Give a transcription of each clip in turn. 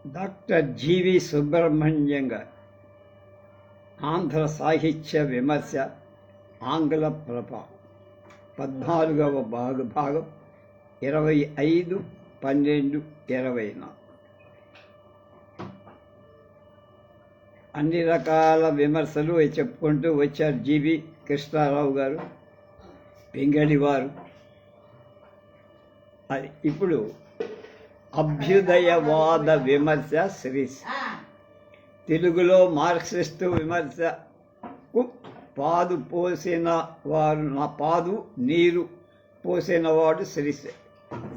Doctor జీవి సుబ్రహ్మణ్యం గారు ఆంధ్ర సాహిత్య విమర్శ ఆంగ్ల ప్రభ 14వ భాగం 25/12/24. అన్ని రకాల విమర్శలు చెప్పుకుంటూ వచ్చారు జీవి కృష్ణారావు గారు, పింగళివారు. అది ఇప్పుడు అభ్యుదయవాద విమర్శ సిరీస్. తెలుగులో మార్క్సిస్టు విమర్శకు పాదు నీరు పోసినవాడు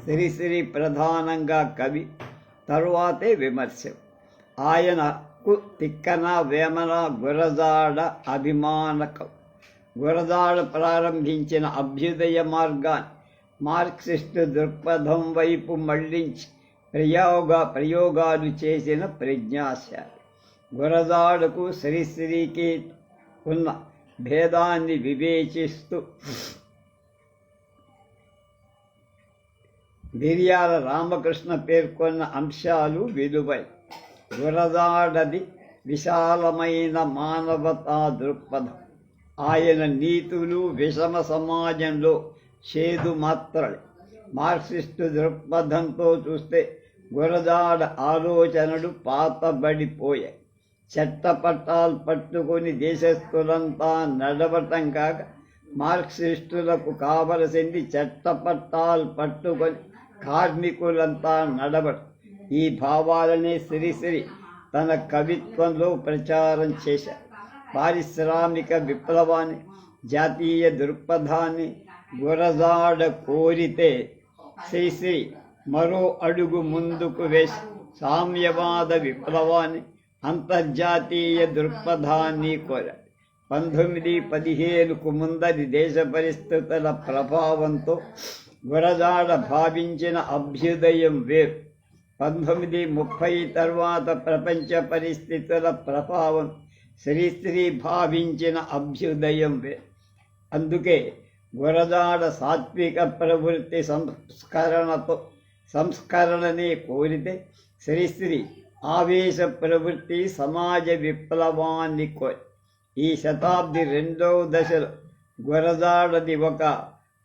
శ్రీశ్రీ ప్రధానంగా కవి, తరువాతే విమర్శ. ఆయనకు తిక్కన వేమన గురజాడ అభిమానకం. గురజాడ ప్రారంభించిన అభ్యుదయ మార్గాన్ని మార్క్సిస్టు దృక్పథం వైపు మళ్లించి ప్రయోగాలు చేసిన ప్రజ్ఞాశాలి. గురజాడకు శ్రీశ్రీకి ఉన్న భేదాన్ని వివేచిస్తూ మిర్యాల రామకృష్ణ పేర్కొన్న అంశాలు విలువై. గురజాడది విశాలమైన మానవతా దృక్పథం. ఆయన నీతులు విషమ సమాజంలో చేదు మాత్రలే. మార్క్సిస్టు దృక్పథంతో చూస్తే గురజాడ ఆలోచనలు పాతబడిపోయాయి. చట్టపట్టాలు పట్టుకొని దేశస్థులంతా నడవటం కాక మార్క్సిస్టులకు కావలసింది చట్టపట్టాలు పట్టుకొని కార్మికులంతా నడవటం. ఈ భావాలనే శ్రీశ్రీ తన కవిత్వంలో ప్రచారం చేశారు. పారిశ్రామిక విప్లవాన్ని, జాతీయ దృక్పథాన్ని గురజాడ కోరితే శ్రీశ్రీ మరో అడుగు ముందుకు వేసి సామ్యవాద విప్లవాన్ని, అంతర్జాతీయ దృక్పథాన్ని కోరారు. 1915కు ముందరి దేశ పరిస్థితుల ప్రభావంతో గురజాడ భావించిన అభ్యుదయం వేరు. 1930 తర్వాత ప్రపంచ పరిస్థితుల ప్రభావం శ్రీశ్రీ భావించిన అభ్యుదయం వేరు. అందుకే గురజాడ సాత్విక ప్రవృత్తి సంస్కరణనే కోరితే శ్రీశ్రీ ఆవేశ ప్రవృత్తి సమాజ విప్లవాన్ని కోరి. ఈ శతాబ్ది రెండవ దశలో గురజాడది ఒక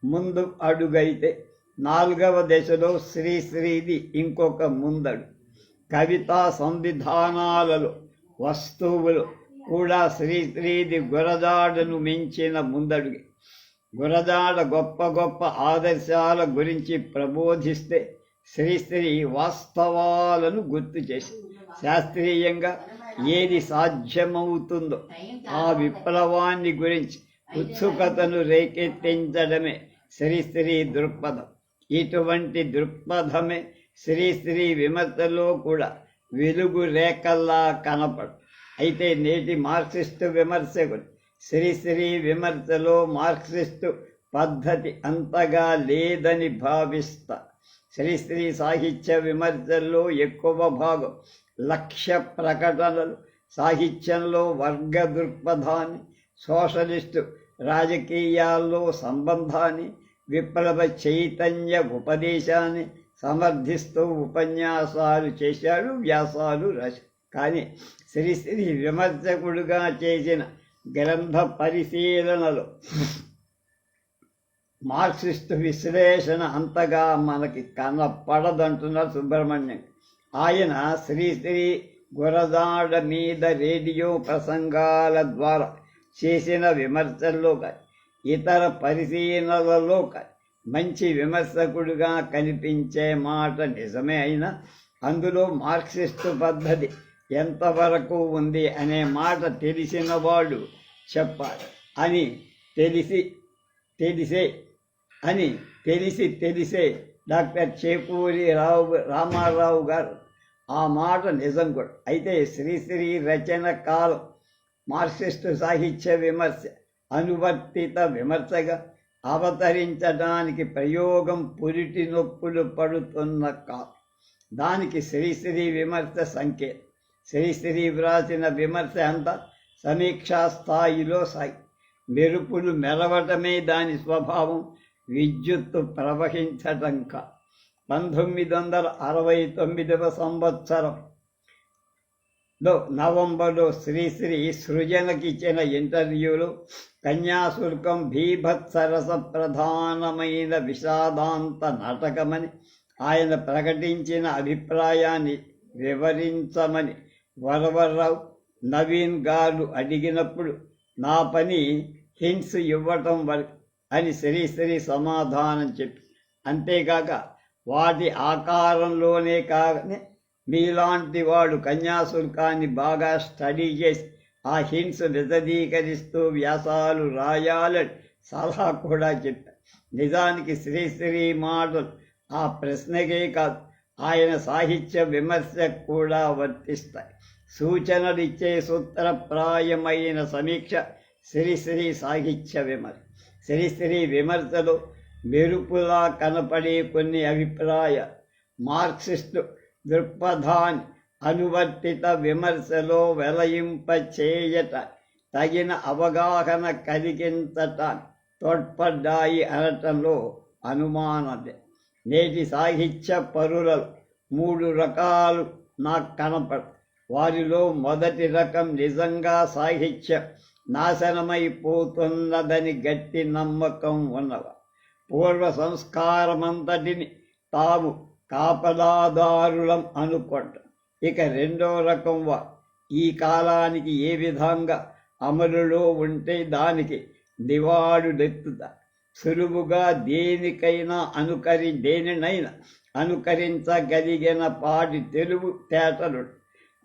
ముందు అడుగైతే 4వ దశలో శ్రీశ్రీది ఇంకొక ముందడు. కవితా సంవిధానాలలో వస్తువులు కూడా శ్రీశ్రీది గురజాడను మించిన ముందడుగే. గురజాడ గొప్ప గొప్ప ఆదర్శాల గురించి ప్రబోధిస్తే శ్రీశ్రీ వాస్తవాలను గుర్తు చేసి శాస్త్రీయంగా ఏది సాధ్యమవుతుందో ఆ విప్లవాన్ని గురించి ఉత్సుకతను రేకెత్తించడమే శ్రీశ్రీ దృక్పథం. ఇటువంటి దృక్పథమే శ్రీశ్రీ విమర్శలో కూడా వెలుగు రేఖల్లా కనపడు. అయితే నేటి మార్క్సిస్టు విమర్శకులు శ్రీశ్రీ విమర్శలో మార్క్సిస్టు పద్ధతి అంతగా లేదని భావిస్తా. శ్రీశ్రీ సాహిత్య విమర్శల్లో ఎక్కువ భాగం లక్ష్య ప్రకటనలు, సాహిత్యంలో వర్గ దృక్పథాన్ని, సోషలిస్టు రాజకీయాల్లో సంబంధాన్ని, విప్లవ చైతన్య ఉపదేశాన్ని సమర్థిస్తూ ఉపన్యాసాలు చేశాడు, వ్యాసాలు రాశాడు. కానీ శ్రీశ్రీ విమర్శకుడుగా చేసిన గ్రంథ పరిశీలనలో మార్క్సిస్టు విశ్లేషణ అంతగా మనకి కనపడదంటున్నారు సుబ్రహ్మణ్యం. ఆయన శ్రీశ్రీ గురజాడ మీద రేడియో ప్రసంగాల ద్వారా చేసిన విమర్శల్లో కానీ ఇతర పరిశీలనలలో కానీ మంచి విమర్శకుడుగా కనిపించే మాట నిజమే అయినా అందులో మార్క్సిస్టు పద్ధతి ఎంతవరకు ఉంది అనే మాట తెలిసిన వాళ్ళు చెప్పాలి. తెలిసే డాక్టర్ చేకూరి రామారావు గారు ఆ మాట నిజం కూడా. అయితే శ్రీశ్రీ రచన కాలం మార్క్సిస్టు సాహిత్య విమర్శ అనువర్తిత విమర్శగా అవతరించడానికి ప్రయోగం పురిటి నొప్పులు పడుతున్న కాలం. దానికి శ్రీశ్రీ విమర్శ సంకేతం. శ్రీశ్రీ వ్రాసిన విమర్శ అంతా సమీక్షా స్థాయిలో సాగి మెరుపులు మెరవటమే దాని స్వభావం, విద్యుత్తు ప్రవహించటం కా. 1969వ సంవత్సరం నవంబర్లో శ్రీశ్రీ సృజనకిచ్చిన ఇంటర్వ్యూలో కన్యాశుల్కం భీభత్సరస ప్రధానమైన విషాదాంత నాటకమని ఆయన ప్రకటించిన అభిప్రాయాన్ని వివరించమని వరవరరావు నవీన్ గారు అడిగినప్పుడు నా పని హింట్స్ ఇవ్వటం వరకు అని శ్రీశ్రీ సమాధానం చెప్పి, అంతేకాక వాటి ఆకారంలోనే కానీ మీలాంటి వాడు కన్యాశుల్కాన్ని బాగా స్టడీ చేసి ఆ హింట్స్ విశదీకరిస్తూ వ్యాసాలు రాయాలని సలహా కూడా చెప్పారు. నిజానికి శ్రీశ్రీ మాటలు ఆ ప్రశ్నకే కాదు, ఆయన సాహిత్య విమర్శకు కూడా వర్తిస్తాయి. సూచనలిచ్చే సూత్రప్రాయమైన సమీక్ష శ్రీశ్రీ సాహిత్య విమర్శ. శ్రీశ్రీ విమర్శలో మెరుపులా కనపడే కొన్ని అభిప్రాయాలు మార్క్సిస్టు దృక్పథాన్ని అనువర్తిత విమర్శలో వెలయింపచేయట, తగిన అవగాహన కలిగించటానికి తోడ్పడ్డాయి అనటంలో అనుమానమే. నేటి సాహిత్య పరులలో 3 రకాలు నాకు కనపడ. వారిలో మొదటి రకం నిజంగా సాహిత్యం నాశనమైపోతున్నదని గట్టి నమ్మకం ఉన్నవా, పూర్వ సంస్కారమంతటిని తాము కాపలాదారులం అనుకుంటాం. ఇక రెండో రకం ఈ కాలానికి ఏ విధంగా అమలులో ఉంటే దానికి దివాడులెత్తుతా సులువుగా దేనినైనా అనుకరించగలిగిన పాటి తెలుగు తేటలు.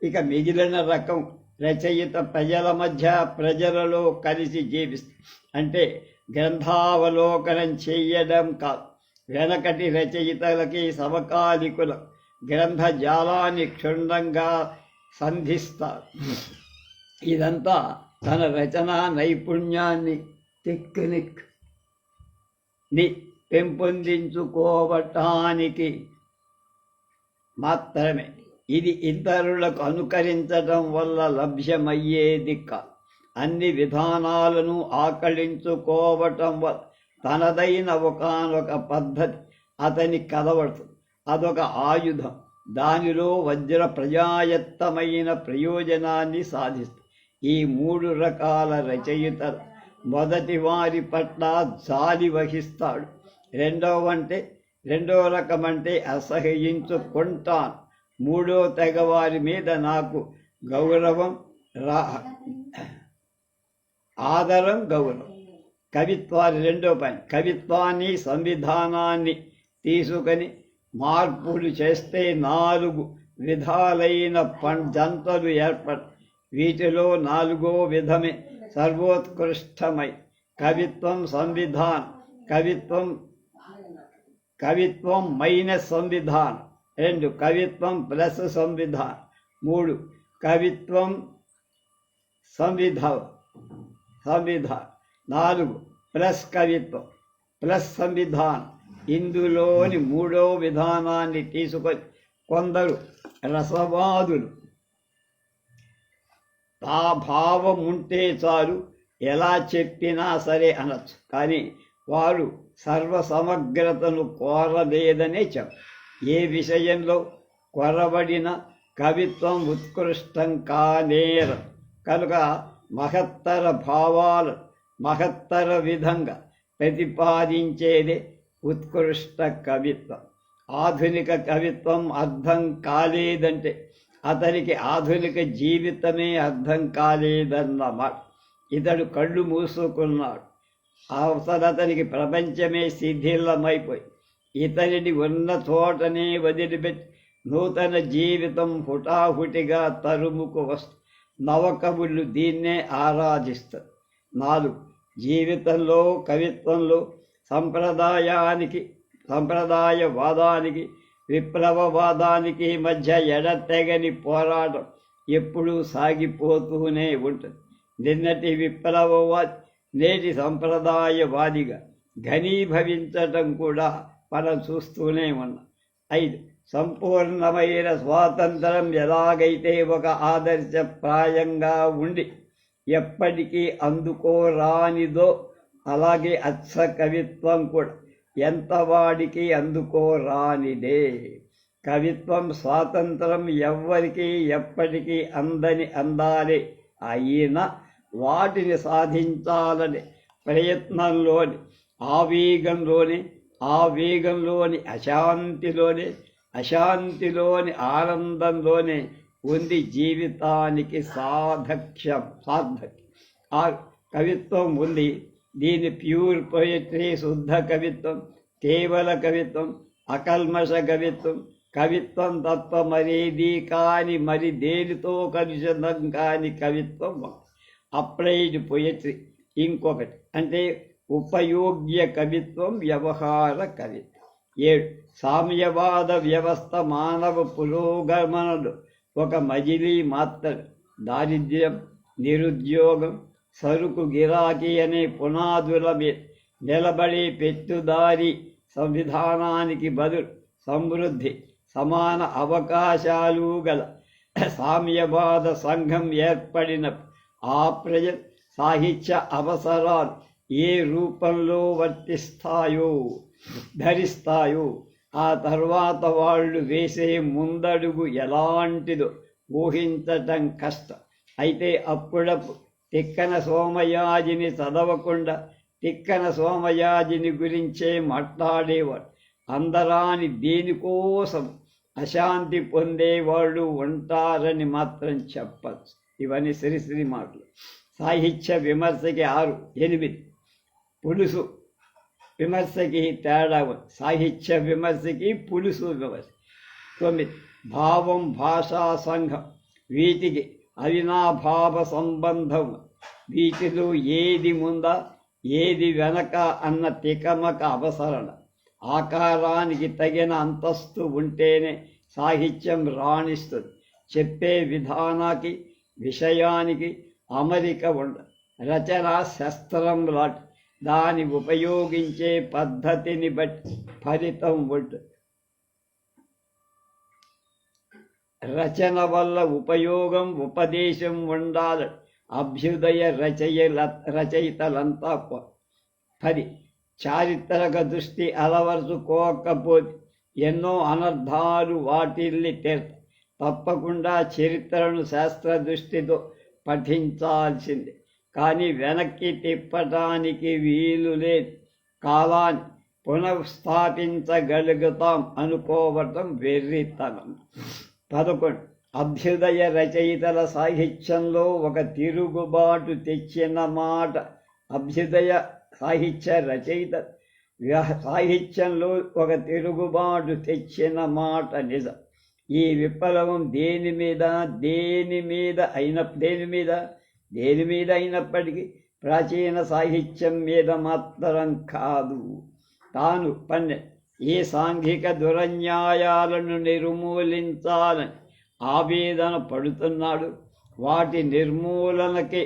ఇక మిగిలిన రకం రచయిత ప్రజల మధ్య ప్రజలలో కలిసి జీవిస్తుంది. అంటే గ్రంథావలోకనం చెయ్యడం కాదు, వెనకటి రచయితలకి సమకాలికుల గ్రంథజాలాన్ని క్షుణ్ణంగా సంధిస్తారు. ఇదంతా తన రచనా నైపుణ్యాన్ని టెక్నిక్ని పెంపొందించుకోవటానికి మాత్రమే. ఇది ఇతరులకు అనుకరించడం వల్ల లభ్యమయ్యేది కాదు. అన్ని విధానాలను ఆకళించుకోవటం వల్ల తనదైన ఒకానొక పద్ధతి అతని కలవడుతుంది. అదొక ఆయుధం. దానిలో వజ్ర ప్రజాయత్తమైన ప్రయోజనాన్ని సాధిస్తుంది. ఈ 3 రకాల రచయితలు మొదటి వారి పట్ల జాలి వహిస్తాడు. రెండో రకం అంటే అసహ్యించుకుంటాను. మూడో తెగ వారి మీద నాకు ఆదరం గౌరవం. రెండో పని కవిత్వాన్ని సంవిధానాన్ని తీసుకొని మార్పులు చేస్తే 4 విధాలైన జంతలు ఏర్పడ. వీటిలో 4వ విధమే సర్వోత్కృష్టమై కవిత్వం సంవిధానం. కవిత్వం మైనస్ సంవిధానం. 2 కవిత్వం ప్లస్ సంవిధానం. 3 కవిత్వం సంవిధానం. 4 ప్లస్ కవిత్వం ప్లస్ సంవిధానం. ఇందులోని 3వ విధానాన్ని తీసుకొని కొందరు రసవాదులు ఆ భావం ఉంటే చాలు ఎలా చెప్పినా సరే అనొచ్చు. కానీ వారు సర్వసమగ్రతను కోరలేదనే చెప్పు. ఏ విషయంలో కొరబడిన కవిత్వం ఉత్కృష్టం కానేర. కనుక మహత్తర భావాలు మహత్తర విధంగా ప్రతిపాదించేదే ఉత్కృష్ట కవిత్వం. ఆధునిక కవిత్వం అర్థం కాలేదంటే అతనికి ఆధునిక జీవితమే అర్థం కాలేదన్నమాట. ఇతడు కళ్ళు మూసుకున్నాడు. అసలు అతనికి ప్రపంచమే శిథిలమైపోయి ఇతనిని ఉన్న చోటనే వదిలిపెట్టి నూతన జీవితం హుటాహుటిగా తరుముకు వస్తు. నవకవులు దీన్నే ఆరాధిస్తారు. 4 జీవితంలో కవిత్వంలో సంప్రదాయవాదానికి విప్లవవాదానికి మధ్య ఎడతెగని పోరాటం ఎప్పుడూ సాగిపోతూనే ఉంటుంది. నిన్నటి విప్లవవాది నేటి సంప్రదాయవాదిగా ఘనీభవించటం కూడా మనం చూస్తూనే ఉన్నాం. 5 సంపూర్ణమైన స్వాతంత్రం ఎలాగైతే ఒక ఆదర్శప్రాయంగా ఉండి ఎప్పటికీ అందుకోరానిదో అలాగే అచ్చ కవిత్వం కూడా ఎంతవాడికి అందుకోరానిదే. కవిత్వం స్వాతంత్రం ఎవ్వరికీ ఎప్పటికీ అందని అందాలే అయినా వాటిని సాధించాలని ప్రయత్నంలోని ఆవేగంలోని అశాంతిలోని ఆనందంలోనే ఉంది జీవితానికి సార్థక్యం. ఆ కవిత్వం ఉంది. దీని ప్యూర్ పొయిట్రీ, శుద్ధ కవిత్వం, కేవల కవిత్వం, అకల్మష కవిత్వం తప్ప మరేది కాని, మరి దేనితో కలుషితం కాని కవిత్వం. అప్లైడ్ పొయిట్రీ ఇంకొకటి, అంటే ఉపయోగ్య కవిత్వం, వ్యవహార కవిత్వం. 7 సామ్యవాద వ్యవస్థ మానవ పురోగమనలు ఒక మజిలీ మాత్రమే. దారిద్ర్యం, నిరుద్యోగం, సరుకు గిరాకీ అనే పునాదుల మీద నిలబడే పెట్టుదారి సంవిధానానికి బదులు సమృద్ధి, సమాన అవకాశాలు గల సామ్యవాద సంఘం ఏర్పడిన ఆ ప్రజల సాహిత్య అవసరాలు ఏ రూపంలో ధరిస్తాయో ఆ తర్వాత వాళ్ళు వేసే ముందడుగు ఎలాంటిదో ఊహించటం కష్టం. అయితే అప్పుడప్పుడు తిక్కన సోమయాజిని చదవకుండా తిక్కన సోమయాజిని గురించే మాట్లాడేవాడు. అందరాని దేనికోసం అశాంతి పొందేవాళ్ళు ఉంటారని మాత్రం చెప్పచ్చు. ఇవన్నీ శ్రీశ్రీ మాటలు. సాహిత్య విమర్శకి 6, 8 పులుసు విమర్శకి తేడా ఉంది. సాహిత్య విమర్శకి పులుసు విమర్శ. 9 భావం, భాషా సంఘం. వీటికి అవినాభావ సంబంధం. వీటిలో ఏది ముందా ఏది వెనక అన్న తికమక అవసరణ. ఆకారానికి తగిన అంతస్తు ఉంటేనే సాహిత్యం రాణిస్తుంది. చెప్పే విధానానికి విషయానికి అమరిక ఉండదు. రచన శస్త్రం లాంటి, దాన్ని ఉపయోగించే పద్ధతిని బట్టి ఫలితం ఉంటుంది. రచన వల్ల ఉపయోగం, ఉపదేశం ఉండాలి. అభ్యుదయ రచయితలంతా 10 చారిత్రక దృష్టి అలవరుచుకోకపోతే ఎన్నో అనర్థాలు వాటిల్ని తీరుతాయి. తప్పకుండా చరిత్రను శాస్త్ర దృష్టితో పఠించాల్సిందే. కానీ వెనక్కి తిప్పటానికి వీలు లేదు. కాలాన్ని పునఃస్థాపించగలుగుతాం అనుకోవటం వెర్రితనం. 11 అభ్యుదయ రచయితల సాహిత్యంలో ఒక తిరుగుబాటు తెచ్చిన మాట. అభ్యుదయ సాహిత్య రచయిత సాహిత్యంలో ఒక తిరుగుబాటు తెచ్చిన మాట నిజం. ఈ విప్లవం దేని మీద అయినప్పటికీ ప్రాచీన సాహిత్యం మీద మాత్రం కాదు. తాను ఏ సాంఘిక దురన్యాయాలను నిర్మూలించాలని ఆవేదన పడుతున్నాడు. వాటి నిర్మూలనకి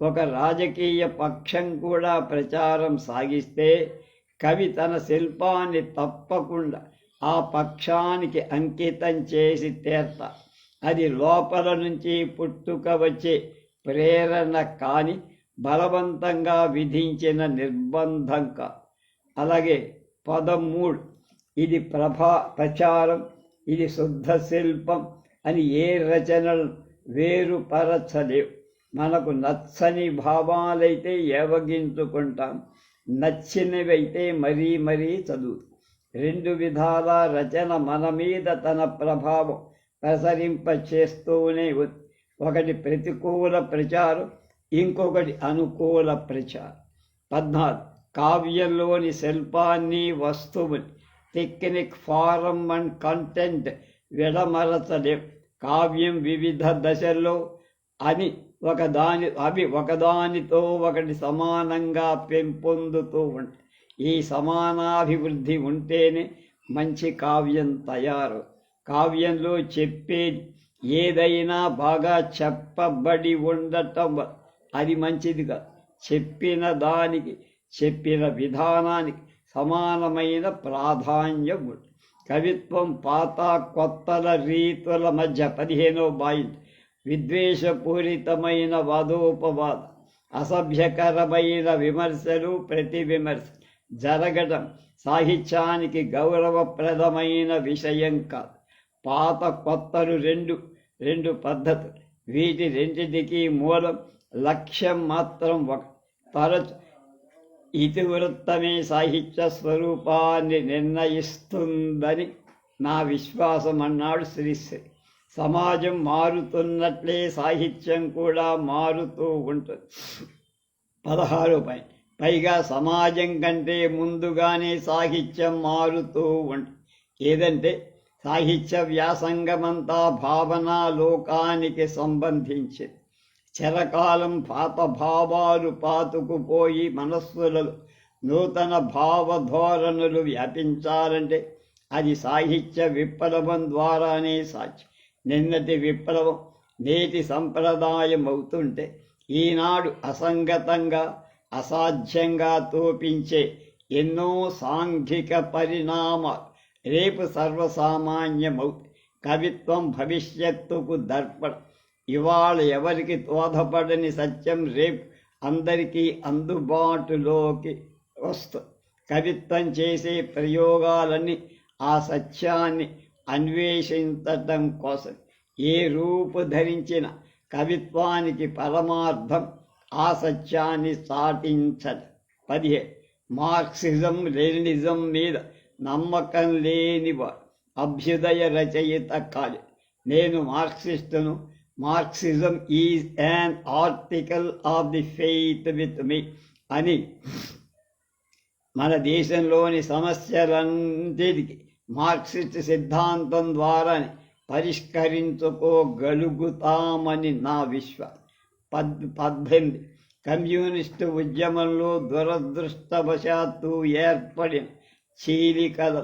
ఒక రాజకీయ పక్షం కూడా ప్రచారం సాగిస్తే కవి తన శిల్పాన్ని తప్పకుండా ఆ పక్షానికి అంకితం చేసి తీర్త. అది లోపల నుంచి పుట్టుక వచ్చే ప్రేరణ కాని బలవంతంగా విధించిన నిర్బంధం కాదు. అలాగే 13 ఇది ప్రచారం, ఇది శుద్ధ శిల్పం అని ఏ రచనలు వేరుపరచలేవు. మనకు నచ్చని భావాలైతే ఏవగించుకుంటాం, నచ్చినవైతే మరీ చదువు. 2 విధాల రచన మన మీద తన ప్రభావం ప్రసరింప చేస్తూనే ఉంది. ఒకటి ప్రతికూల ప్రచారం, ఇంకొకటి అనుకూల ప్రచారం. 14 కావ్యంలోని శిల్పాన్ని, వస్తువుని, టెక్నిక్, ఫారం అండ్ కంటెంట్ విడమరచలేం. కావ్యం వివిధ దశల్లో అవి ఒకదానితో ఒకటి సమానంగా పెంపొందుతూ ఉంటాయి. ఈ సమానాభివృద్ధి ఉంటేనే మంచి కావ్యం తయారు. కావ్యంలో చెప్పేది ఏదైనా బాగా చెప్పబడి ఉండటం అది మంచిదిగా, చెప్పిన దానికి, చెప్పిన విధానానికి సమానమైన ప్రాధాన్యం ఉంటుంది. కవిత్వం పాత కొత్తల రీతుల మధ్య 15వ పాయింట్. విద్వేషపూరితమైన వాదోపవాదం, అసభ్యకరమైన విమర్శలు, ప్రతి విమర్శ జరగడం సాహిత్యానికి గౌరవప్రదమైన విషయం కాదు. పాత కొత్తలు రెండు పద్ధతులు. వీటి రెండింటికి మూలం లక్ష్యం మాత్రం ఒక. తరచు ఇతివృత్తమే సాహిత్య స్వరూపాన్ని నిర్ణయిస్తుందని నా విశ్వాసం అన్నాడు శ్రీశ్రీ. సమాజం మారుతున్నట్లే సాహిత్యం కూడా మారుతూ ఉంటుంది. 16 పైగా సమాజం కంటే ముందుగానే సాహిత్యం మారుతూ ఉంటుంది. ఏదంటే సాహిత్య వ్యాసంగమంతా భావనా లోకానికి సంబంధించింది. చిరకాలం పాత భావాలు పాతుకుపోయి మనస్సులలో నూతన భావధోరణులు వ్యాపించాలంటే అది సాహిత్య విప్లవం ద్వారానే సాధ్యం. నిన్నటి విప్లవం నేటి సంప్రదాయం అవుతుంటే ఈనాడు అసంగతంగా అసాధ్యంగా తోపించే ఎన్నో సాంఘిక పరిణామాలు రేపు సర్వసామాన్యమవుతాయి. కవిత్వం భవిష్యత్తుకు దర్పణం. ఇవాళ ఎవరికి తోధపడని సత్యం రేపు అందరికీ అందుబాటులోకి వస్తుంది. కవిత్వం చేసే ప్రయోగాలన్నీ ఆ సత్యాన్ని అన్వేషించటం కోసం. ఏ రూపు ధరించిన కవిత్వానికి పరమార్థం ఆ సత్యాన్ని చాటించడం. 17 మార్క్సిజం లెనినిజం మీద నమ్మకం లేనివాడు అభ్యుదయ రచయిత కాదు. నేను మార్క్సిస్టును. Marxism is an article of the faith with me అని మన దేశంలోని సమస్యలన్నిటికీ మార్క్సిస్ట్ సిద్ధాంతం ద్వారానే పరిష్కరించుకోగలుగుతామని నా విశ్వాసం. 18 కమ్యూనిస్టు ఉద్యమంలో దురదృష్టవశాత్తు ఏర్పడిన చీలికలు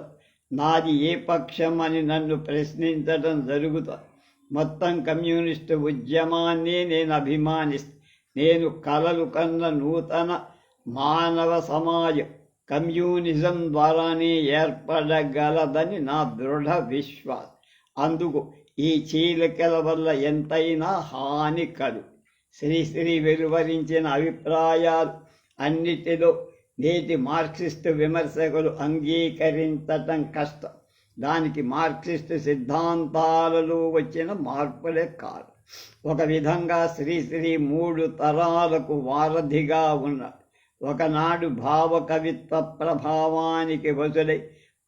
నాది ఏ పక్షం అని నన్ను ప్రశ్నించడం జరుగుతుంది. మొత్తం కమ్యూనిస్టు ఉద్యమాన్ని నేను అభిమానిస్తాను. నేను కలలు కన్న నూతన మానవ సమాజం కమ్యూనిజం ద్వారానే ఏర్పడగలదని నా దృఢ విశ్వాసం. అందుకు ఈ చీలికల వల్ల ఎంతైనా హాని కలుగు. శ్రీశ్రీ వెలువరించిన అభిప్రాయాలు అన్నిటిలో నేటి మార్క్సిస్టు విమర్శకులు అంగీకరించటం కష్టం. దానికి మార్క్సిస్టు సిద్ధాంతాలలో వచ్చిన మార్పులే కాదు. ఒక విధంగా శ్రీశ్రీ 3 తరాలకు వారధిగా ఉన్నాడు. ఒకనాడు భావ కవిత్వ ప్రభావానికి వసులై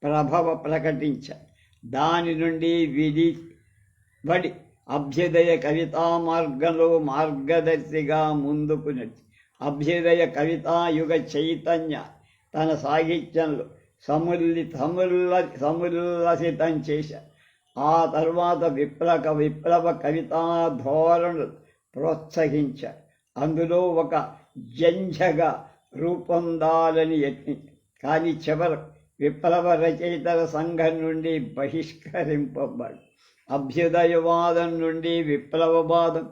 ప్రభవ ప్రకటించాడు. దాని నుండి విడివడి అభ్యుదయ కవితా మార్గంలో మార్గదర్శిగా ముందుకు నడిచి అభ్యుదయ కవితాయుగ చైతన్య తన సాహిత్యంలో సముల్లసితం చేశారు. ఆ తర్వాత విప్లవ కవితా ధోరణులు ప్రోత్సహించారు. అందులో ఒక జంఝగా రూపొందాలని యత్నించారు. కానీ చివరకు విప్లవ రచయితల సంఘం నుండి బహిష్కరింపబడి అభ్యుదయవాదం నుండి విప్లవవాదం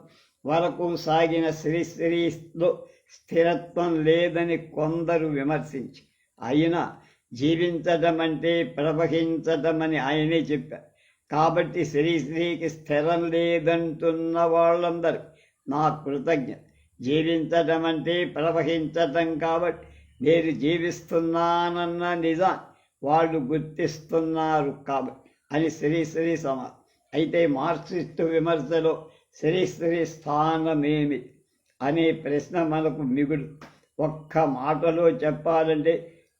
వరకు సాగిన శ్రీశ్రీలో స్థిరత్వం లేదని కొందరు విమర్శించి, అయినా జీవించటం అంటే ప్రవహించటమని ఆయనే చెప్పారు. కాబట్టి శ్రీశ్రీకి స్థిరం లేదంటున్న వాళ్ళందరూ నా కృతజ్ఞత. జీవించటం అంటే ప్రవహించటం కాబట్టి నేను జీవిస్తున్నానన్న నిజాన్ని వాళ్ళు గుర్తిస్తున్నారు కాబట్టి అని శ్రీశ్రీ సమాధానం. అయితే మార్క్సిస్టు విమర్శలో శ్రీశ్రీ స్థానమేమి అనే ప్రశ్న మనకు మిగులు. ఒక్క మాటలో చెప్పాలంటే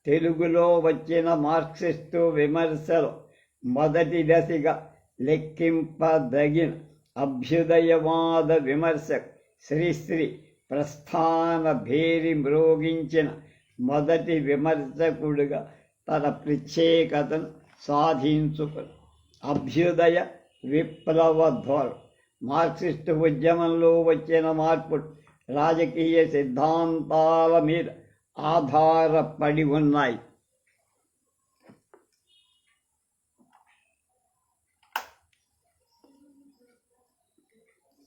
తెలుగులో వచ్చిన మార్క్సిస్టు విమర్శలో మొదటి దశగా లెక్కింపదగిన అభ్యుదయవాద విమర్శకు శ్రీశ్రీ ప్రస్థాన భేరి మ్రోగించిన మొదటి విమర్శకుడిగా తన ప్రత్యేకతను సాధించుకుని అభ్యుదయ విప్లవ ధోరణి మార్క్సిస్టు ఉద్యమంలో వచ్చిన మార్పులు రాజకీయ సిద్ధాంతాల మీద ఆధారపడి ఉన్నాయి.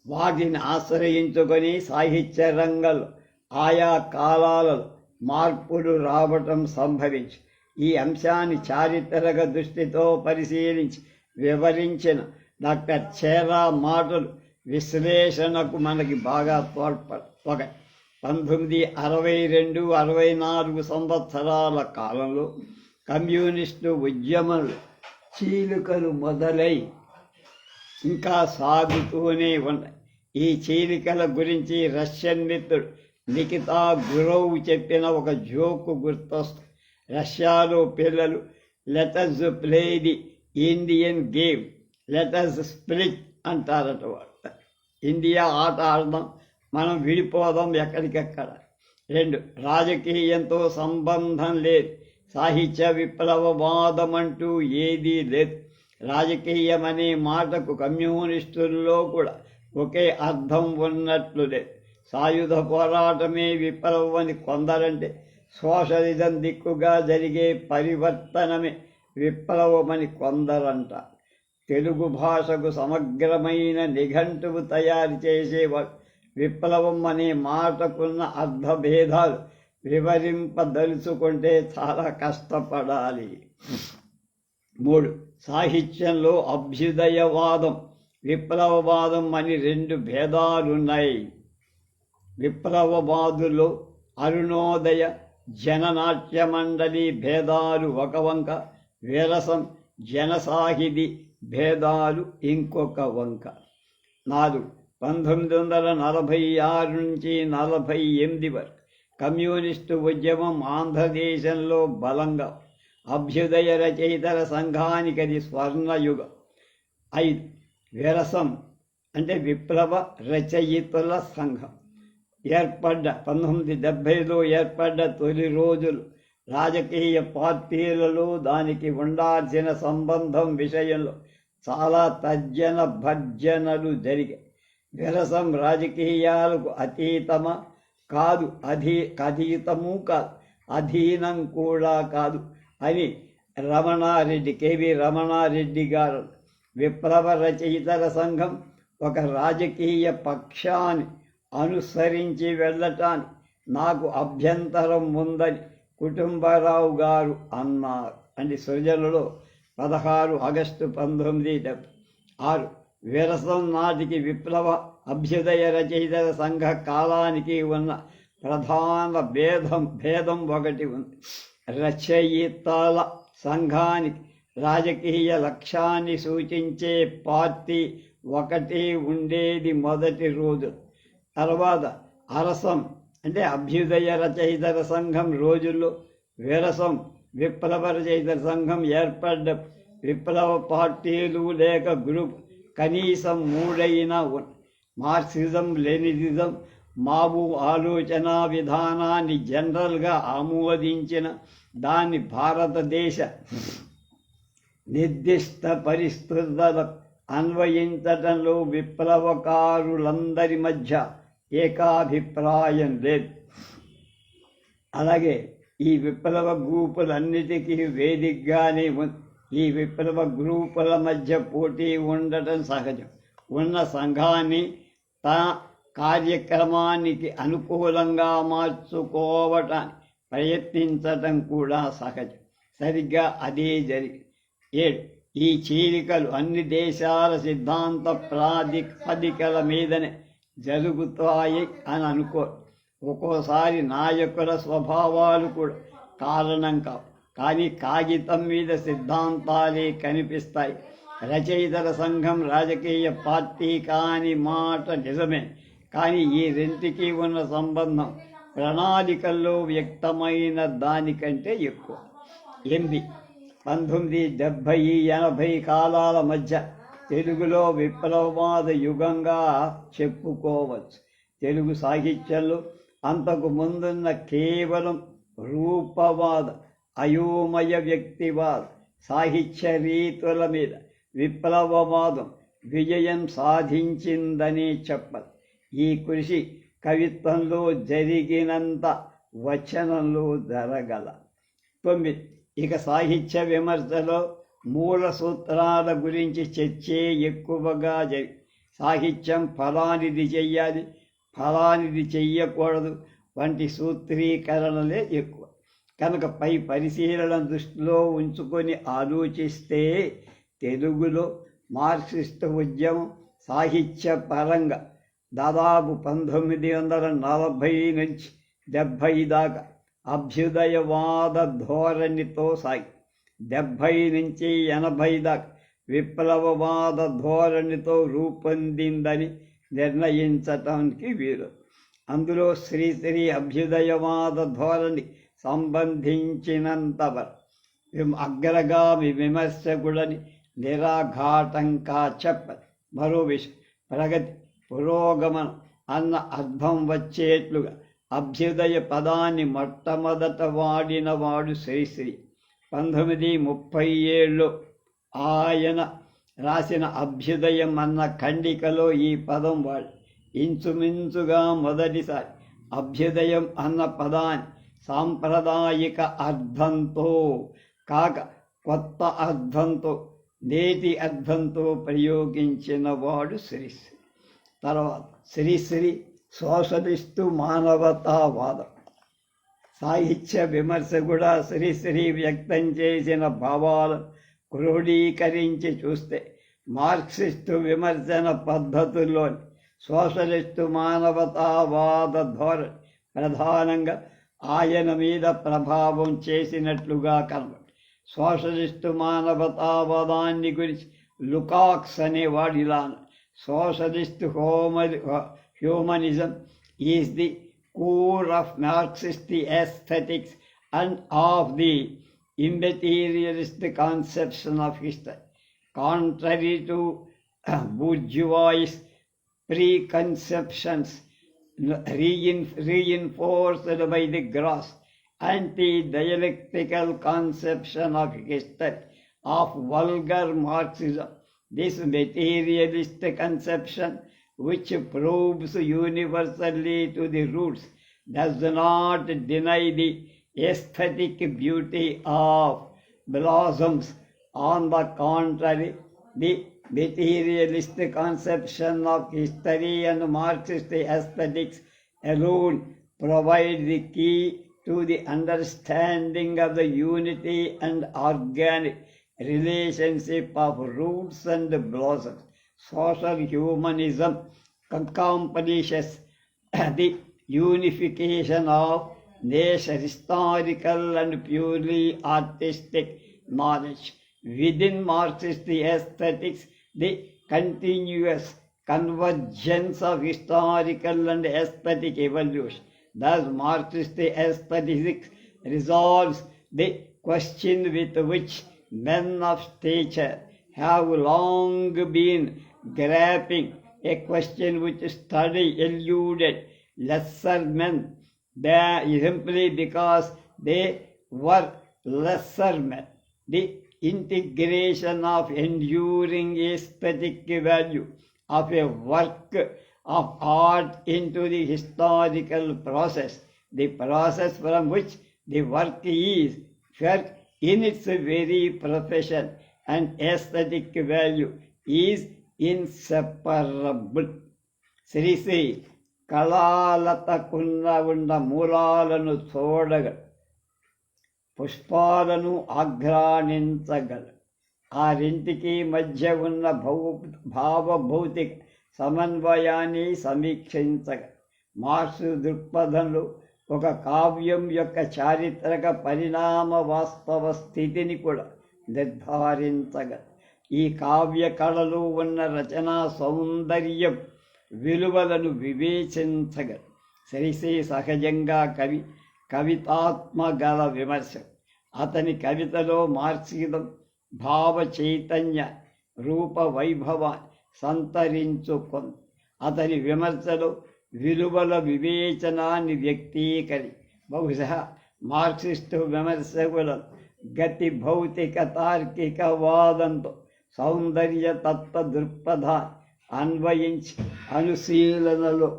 వాటిని ఆశ్రయించుకొని సాహిత్య రంగంలో ఆయా కాలాలలో మార్పులు రావటం సంభవించి ఈ అంశాన్ని చారిత్రక దృష్టితో పరిశీలించి వివరించిన డాక్టర్ చేరా మాటలు విశ్లేషణకు మనకి బాగా తోడ్పడ. 1962-64 సంవత్సరాల కాలంలో కమ్యూనిస్టు ఉద్యమంలో చీలికలు మొదలై ఇంకా సాగుతూనే ఉన్నాయి. ఈ చీలికల గురించి రష్యన్ మిత్రుడు నికితా గురోవ్ చెప్పిన ఒక జోకు గుర్తొస్తుంది. రష్యాలో పిల్లలు let's play the Indian game, let's split అంటారట వాళ్ళు. ఇండియా ఆట ఆడదాం, మనం విడిపోదాం ఎక్కడికెక్కడ. 2, రాజకీయంతో సంబంధం లేదు, సాహిత్య విప్లవవాదం అంటూ ఏదీ లేదు. రాజకీయం అనే మాటకు కమ్యూనిస్టుల్లో కూడా ఒకే అర్థం ఉన్నట్లు లేదు. సాయుధ పోరాటమే విప్లవం అని కొందరంటే, సోషలిజం దిక్కుగా జరిగే పరివర్తనమే విప్లవమని కొందరంటారు. తెలుగు భాషకు సమగ్రమైన నిఘంటువు తయారు చేసేవాడు విప్లవం అనే మాటకున్న అర్థభేదాలు వివరింపదలుచుకుంటే చాలా కష్టపడాలి. 3, సాహిత్యంలో అభ్యుదయవాదం, విప్లవవాదం అని 2 భేదాలున్నాయి. విప్లవవాదుల్లో అరుణోదయ, జననాట్య మండలి భేదాలు ఒక వంక, విరసం, జనసాహితి భేదాలు ఇంకొక వంక. 4, 1946 నుంచి 48 వరకు కమ్యూనిస్టు ఉద్యమం ఆంధ్రదేశంలో బలంగా, అభ్యుదయ రచయితల సంఘానికి అది స్వర్ణయుగం. 5, విరసం అంటే విప్లవ రచయితల సంఘం ఏర్పడ్డ 1970లో ఏర్పడ్డ తొలి రోజులు రాజకీయ పార్టీలలో దానికి ఉండాల్సిన సంబంధం విషయంలో చాలా తర్జన భర్జనలు జరిగాయి. విరసం రాజకీయాలకు అతీతమా కాదు, అతీతము కాదు, అధీనం కూడా కాదు అని కేవి రమణారెడ్డి గారు, విప్లవ రచయితల సంఘం ఒక రాజకీయ పక్షాన్ని అనుసరించి వెళ్ళటానికి నాకు అభ్యంతరం ఉందని కుటుంబరావు గారు అన్నారు. అంటే సృజనలో 16 ఆగస్టు 1976. విరసం నాటికి విప్లవ అభ్యుదయ రచయితల సంఘ కాలానికి ఉన్న ప్రధాన భేదం ఒకటి ఉంది. రచయితల సంఘానికి రాజకీయ లక్ష్యాన్ని సూచించే పార్టీ ఒకటి ఉండేది మొదటి రోజు. తర్వాత అరసం అంటే అభ్యుదయ రచయితల సంఘం రోజుల్లో విరసం విప్లవ రచయితల సంఘం ఏర్పడ్డ విప్లవ పార్టీలు లేక గ్రూప్ కనీసం 3 అయినా మార్క్సిజం, లెనినిజం, మావు ఆలోచన విధానాన్ని జనరల్గా ఆమోదించిన దాన్ని భారతదేశ నిర్దిష్ట పరిస్థితులకు అన్వయించడంలో విప్లవకారులందరి మధ్య ఏకాభిప్రాయం లేదు. అలాగే ఈ విప్లవ గ్రూపులన్నిటికీ వేదికగానే ఈ విప్లవ గ్రూపుల మధ్య పోటీ ఉండటం సహజం. ఉన్న సంఘాన్ని తన కార్యక్రమానికి అనుకూలంగా మార్చుకోవటానికి ప్రయత్నించటం కూడా సహజం. సరిగ్గా అదే జరిగింది. 7, ఈ చీలికలు అన్ని దేశాల సిద్ధాంత ప్రాతిపదికల మీదనే జరుగుతాయి అని అనుకో. ఒక్కోసారి నాయకుల స్వభావాలు కూడా కారణం కావు, కానీ కాగితం మీద సిద్ధాంతాలే కనిపిస్తాయి. రచయితల సంఘం రాజకీయ పార్టీ కాని మాట నిజమే, కానీ ఈ రెంటికి ఉన్న సంబంధం ప్రణాళికల్లో వ్యక్తమైన దానికంటే ఎక్కువ. 8, 1970-80 కాలాల మధ్య తెలుగులో విప్లవవాద యుగంగా చెప్పుకోవచ్చు. తెలుగు సాహిత్యంలో అంతకు ముందున్న కేవలం రూపవాద, అయోమయ వ్యక్తివాద సాహిత్య రీతుల మీద విప్లవవాదం విజయం సాధించిందని చెప్పాలి. ఈ కృషి కవిత్వంలో జరిగినంత వచనంలో జరగల. 9, ఇక సాహిత్య విమర్శలో మూల సూత్రాల గురించి చర్చే ఎక్కువగా జరిగి, సాహిత్యం ఫలానిది చెయ్యాలి, ఫలానిది చెయ్యకూడదు వంటి సూత్రీకరణలే ఎక్కువ. కనుక పై పరిశీలన దృష్టిలో ఉంచుకొని ఆలోచిస్తే తెలుగులో మార్క్సిస్టు ఉద్యమం సాహిత్య పరంగా దాదాపు 1940 నుంచి 70 దాకా అభ్యుదయవాద ధోరణితో సాగి 70 నుంచి 80 దాకా విప్లవవాద ధోరణితో రూపొందిందని నిర్ణయించటానికి వీలు. అందులో శ్రీశ్రీ అభ్యుదయవాద ధోరణి సంబంధించినంత అగ్రగామి విమర్శకుడని నిరాఘాటంగా చెప్పదు. మరో విషయం, ప్రగతి, పురోగమనం అన్న అర్థం వచ్చేట్లుగా అభ్యుదయ పదాన్ని మొట్టమొదట వాడినవాడు శ్రీశ్రీ. 1937లో ఆయన రాసిన అభ్యుదయం అన్న ఖండికలో ఈ పదం వాడు. ఇంచుమించుగా మొదటిసారి అభ్యుదయం అన్న పదాన్ని సాంప్రదాయిక అర్థంతో కాక కొత్త అర్థంతో, నేటి అర్థంతో ప్రయోగించిన వాడు శ్రీశ్రీ. తర్వాత శ్రీశ్రీ సోషలిస్టు మానవతావాదం. సాహిత్య విమర్శ కూడా శ్రీశ్రీ వ్యక్తం చేసిన భావాలను క్రోడీకరించి చూస్తే మార్క్సిస్టు విమర్శన పద్ధతుల్లోని సోషలిస్టు మానవతావాద ధోరణి ప్రధానంగా ఆయన మీద ప్రభావం చేసినట్లుగా కనబడి, సోషలిస్టు మానవతావాదాన్ని గురించి లుకాక్స్ అనేవాడిలాను, socialist humanism is the core of Marxist aesthetics and of the immaterialist conception of history. Contrary to bourgeois preconceptions reinforced by the gross anti-dialectical conception of history of vulgar Marxism, this materialist conception, which probes universally to the roots, does not deny the aesthetic beauty of blossoms. On the contrary, the materialist conception of history and Marxist aesthetics alone provide the key to the understanding of the unity and organic relationship of roots and blossoms. Social humanism accomplishes the unification of nature, historical and purely artistic knowledge. Within Marxist aesthetics, the continuous convergence of historical and aesthetic evolution. Thus, Marxist aesthetics resolves the question with which men of stature have long been grappling, a question which study eluded lesser men simply because they were lesser men. The integration of enduring aesthetic value of a work of art into the historical process, the process from which the work is felt in its very profession and aesthetic value, is inseparable. Sri Sri కళాలతకున్న ఉన్న మూలాలను చూడగలడు, పుష్పాలను ఆఘ్రాణించగలడు, ఆ రెంటికి మధ్య ఉన్న భావభౌతిక సమన్వయాన్ని సమీక్షించగలడు. Marks దృక్పథంలో ఒక కావ్యం యొక్క చారిత్రక పరిణామ వాస్తవ స్థితిని కూడా నిర్ధారించగలడు. ఈ కావ్య కళలో ఉన్న రచనా సౌందర్యం విలువలను వివేచించగలడు. శ్రీశ్రీ సహజంగా కవితాత్మగల విమర్శ. అతని కవితలో మార్క్సిజం భావ చైతన్య రూప వైభవాన్ని సంతరించుకుంది. అతని విమర్శలో విలువల వివేచనాన్ని వ్యక్తీకరి బహుశా మార్క్సిస్టు విమర్శకులను గతి భౌతిక తార్కిక వాదంతో సౌందర్య తత్వ దృక్పథాన్ని అన్వయించి అనుశీలనలో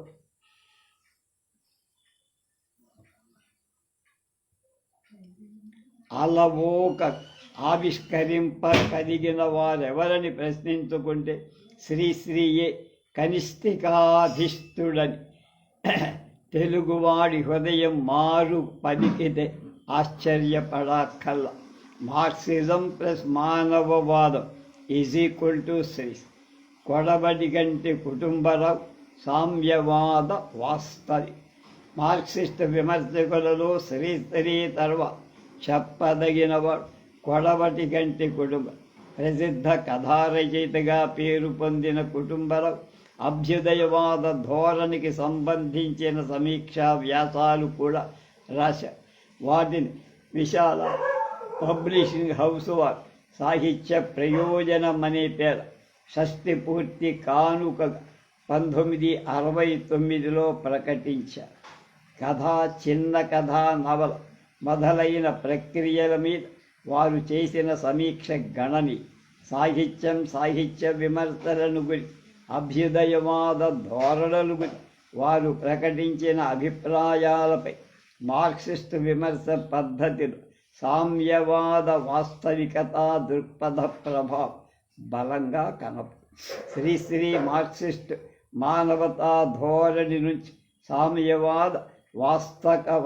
అలవోక ఆవిష్కరింపగలిగిన వారెవరని ప్రశ్నించుకుంటే శ్రీశ్రీయే కనిష్ఠికాధిష్ఠుడని తెలుగువాడి హృదయం మారు పలికితే ఆశ్చర్యపడక్కల్లా. మార్క్సిజం ప్లస్ మానవవాదం = శ్రీశ్రీ. కొడబడిగంటి కుటుంబరావు సామ్యవాద వాస్తవి. మార్క్సిస్ట్ విమర్శకులలో శ్రీశ్రీ తర్వాత చెప్పదగినవాడు కొడవటిగంటి కుటుంబం. ప్రసిద్ధ కథారచయితగా పేరు పొందిన కుటుంబరావు అభ్యుదయవాద ధోరణికి సంబంధించిన సమీక్షా వ్యాసాలు కూడా రాశారు. వాటిని విశాల పబ్లిషింగ్ హౌస్ వారు సాహిత్య ప్రయోజనం అనే పేరు షష్ఠి పూర్తి కానుక 1969లో ప్రకటించారు. కథ, చిన్న కథ, నవల మొదలైన ప్రక్రియల మీద వారు చేసిన సమీక్ష గణని. సాహిత్యం, సాహిత్య విమర్శలను గురించి, అభ్యుదయవాద ధోరణుల గురించి వారు ప్రకటించిన అభిప్రాయాలపై మార్క్సిస్టు విమర్శ పద్ధతిలో సామ్యవాద వాస్తవికతా దృక్పథ ప్రభావం బలంగా శ్రీశ్రీ మార్క్సిస్ట్ మానవతా ధోరణి నుంచి సామ్యవాద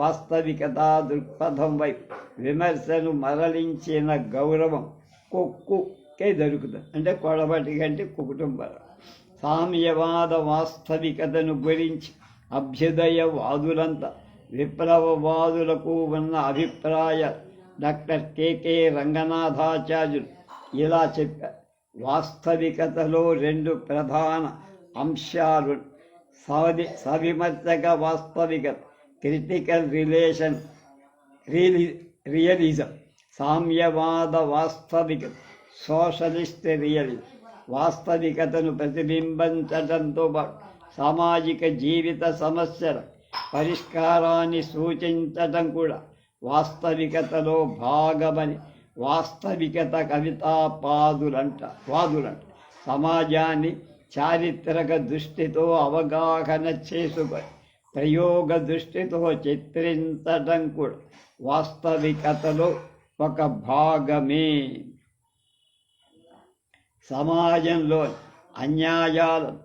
వాస్తవికతా దృక్పథం వైపు విమర్శను మరలించిన గౌరవం కొక్కుకే దొరుకుతుంది. అంటే కొడబటి కంటే కుటుంబం. సామ్యవాద వాస్తవికతను గురించి అభ్యుదయవాదులంతా విప్లవవాదులకు ఉన్న అభిప్రాయాలు డాక్టర్ కె రంగనాథాచార్యులు ఇలా చెప్పారు. వాస్తవికతలో 2 ప్రధాన అంశాలు: సవిమర్శక వాస్తవికత, క్రిటికల్ రియలిజం. సామ్యవాద వాస్తవికత, సోషలిస్ట్ రియలిజం. వాస్తవికతను ప్రతిబింబించడంతో పాటు సామాజిక జీవిత సమస్యల పరిష్కారాన్ని సూచించడం కూడా వాస్తవికతలో భాగమని వాస్తవికత కవితాపాదులంట. సమాజాన్ని చారిత్రక దృష్టితో అవగాహన చేసుకొని ప్రయోగ దృష్టితో చిత్రించడం కూడా వాస్తవికతలో ఒక భాగమే. సమాజంలో అన్యాయాలను,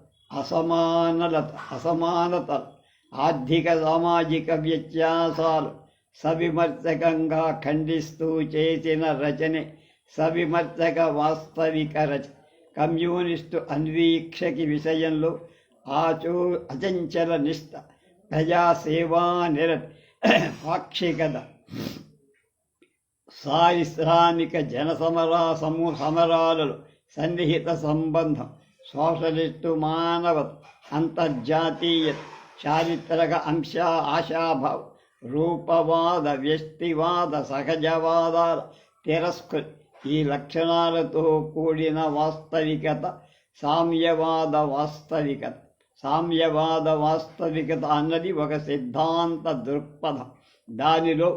అసమానతలు, ఆర్థిక సామాజిక వ్యత్యాసాలు సవిమర్శకంగా ఖండిస్తూ చేసిన రచనే సవిమర్శక వాస్తవిక రచన. కమ్యూనిస్టు అన్వీక్షకి విషయంలో అచంచల నిష్ఠ, ప్రజాసేవా నిరతి, పాక్షికత, పారిశ్రామిక సమరాలలో సన్నిహిత సంబంధం, సోషలిస్టు మానవత, అంతర్జాతీయత, చారిత్రక ఆశాభావం, రూపవాద, వ్యక్తివాద, సహజవాదాల తిరస్కృతి, ఈ లక్షణాలతో కూడిన వాస్తవికత సామ్యవాద వాస్తవికత. సామ్యవాద వాస్తవికత అన్నది ఒక సిద్ధాంత దృక్పథం. దానిలో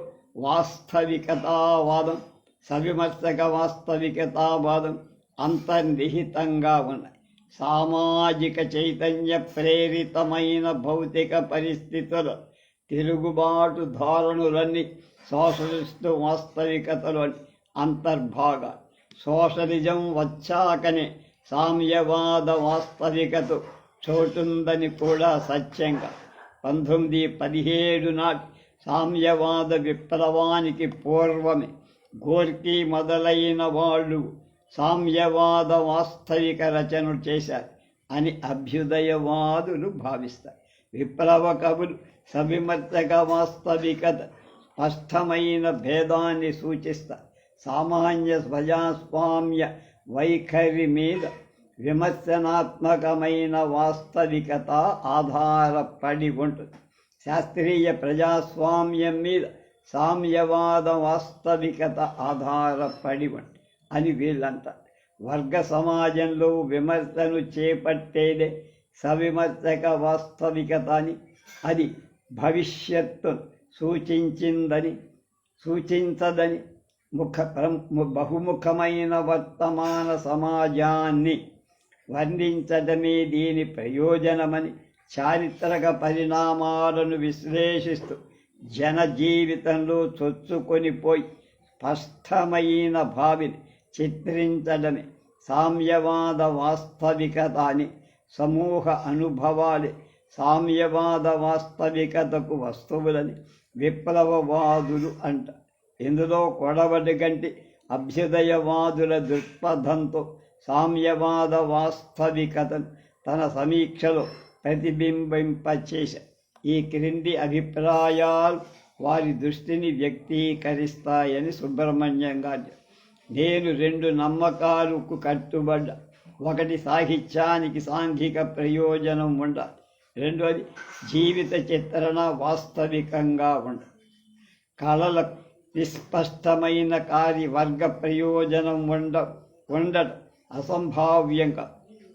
వాస్తవికతావాదం, సవిమర్శక వాస్తవికతావాదం అంతర్నిహితంగా ఉన్నాయి. సామాజిక చైతన్య ప్రేరితమైన భౌతిక పరిస్థితులు, తిరుగుబాటు ధోరణులన్నీ సోషలిస్టు వాస్తవికతలోని అంతర్భాగాలు. సోషలిజం వచ్చాకనే సామ్యవాద వాస్తవికత చోటుందని కూడా సత్యంగా 1917 నాటి సామ్యవాద విప్లవానికి పూర్వమే గోర్కీ మొదలైన వాళ్ళు సామ్యవాద వాస్తవిక రచన చేశారు అని అభ్యుదయవాదులు భావిస్తారు. విప్లవ కవులు సవిమర్శక వాస్తవికత స్పష్టమైన భేదాన్ని సూచిస్తారు. సామాన్య ప్రజాస్వామ్య వైఖరి మీద విమర్శనాత్మకమైన వాస్తవికత ఆధారపడి ఉంటుంది. శాస్త్రీయ ప్రజాస్వామ్యం మీద సామ్యవాద వాస్తవికత ఆధారపడి ఉంటుంది అని వీళ్ళంటారు. వర్గ సమాజంలో విమర్శను చేపట్టేదే సవిమర్శక వాస్తవికత అని, అది భవిష్యత్తును సూచించదని, బహుముఖమైన వర్తమాన సమాజాన్ని వర్ణించడమే దీని ప్రయోజనమని, చారిత్రక పరిణామాలను విశ్లేషిస్తూ జనజీవితంలో చొచ్చుకొనిపోయి స్పష్టమైన భావిని చిత్రించడమే సామ్యవాద వాస్తవికత అని, సమూహ అనుభవాలే సామ్యవాద వాస్తవికతకు వస్తువులని విప్లవవాదులు అంట. ఇందులో కొడవటి గంటి అభ్యుదయవాదుల దృక్పథంతో సామ్యవాద వాస్తవికతను తన సమీక్షలో ప్రతిబింబింపచేశారు. ఈ క్రింది అభిప్రాయాలు వారి దృష్టిని వ్యక్తీకరిస్తాయని సుబ్రహ్మణ్యం గారు. నేను 2 నమ్మకాలకు కట్టుబడ్డా. ఒకటి, సాహిత్యానికి సాంఘిక ప్రయోజనం ఉండాలి. రెండోది, జీవిత చిత్రణ వాస్తవికంగా ఉండాలి. కళలకు నిస్పష్టమైన కార్యవర్గ ప్రయోజనం ఉండడం అసంభావ్యంగా.